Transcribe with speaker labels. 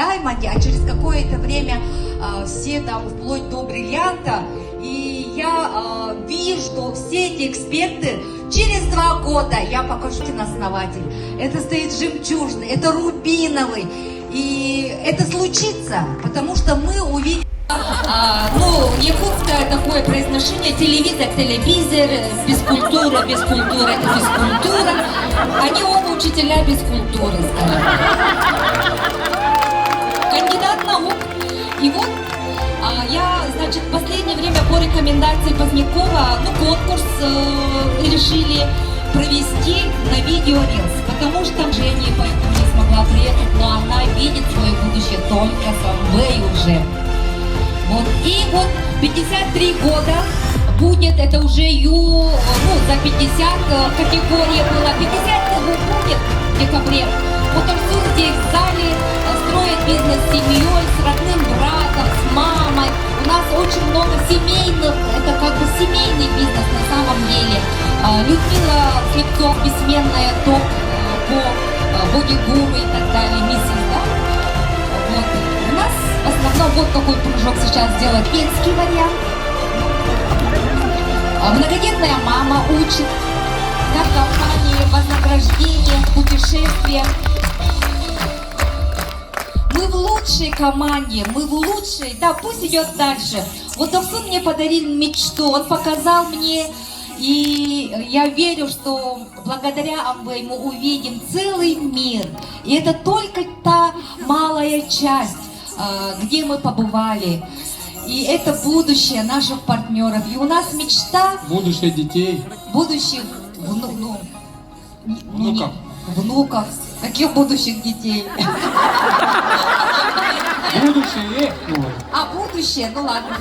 Speaker 1: Даймонде, а через какое-то время все там вплоть до бриллианта. И я вижу, что все эти эксперты через 2 года, я покажу на основатель, это стоит жемчужный, это рубиновый. И это случится, потому что мы увидим...
Speaker 2: якутское такое произношение, телевизор, телевизор, бескультура, это физкультура. Они оба учителя бескультуры, скажем. Кандидат наук. И вот я, значит, в последнее время по рекомендации Позднякова, конкурс решили провести на видео Reels, потому что Женя поэтому не смогла приехать, но она видит свое будущее только с Амвей уже. Вот. И вот 53 года будет, это уже за 50 категория была, 50 будет в декабре. Вот отцу здесь в зале строят бизнес с семьей, с родным братом, с мамой. У нас очень много семейных, это как бы семейный бизнес на самом деле. Людмила Слепцов, бессменная топ по боди-гуру и так далее, миссис, да? Вот. У нас в основном вот какой прыжок сейчас делает финский вариант. Многодетная мама учит, как компании, вознаграждение, путешествия. Мы в лучшей команде, мы в лучшей, да, пусть идет дальше. Вот Довсун мне подарил мечту, он показал мне, и я верю, что благодаря Амвей мы увидим целый мир. И это только та малая часть, где мы побывали. И это будущее наших партнеров. И у нас мечта...
Speaker 3: Будущее детей.
Speaker 2: Будущих
Speaker 3: Внуков.
Speaker 2: Внуков. Каких будущих детей?
Speaker 3: Будущее.
Speaker 2: А будущее? Ну ладно.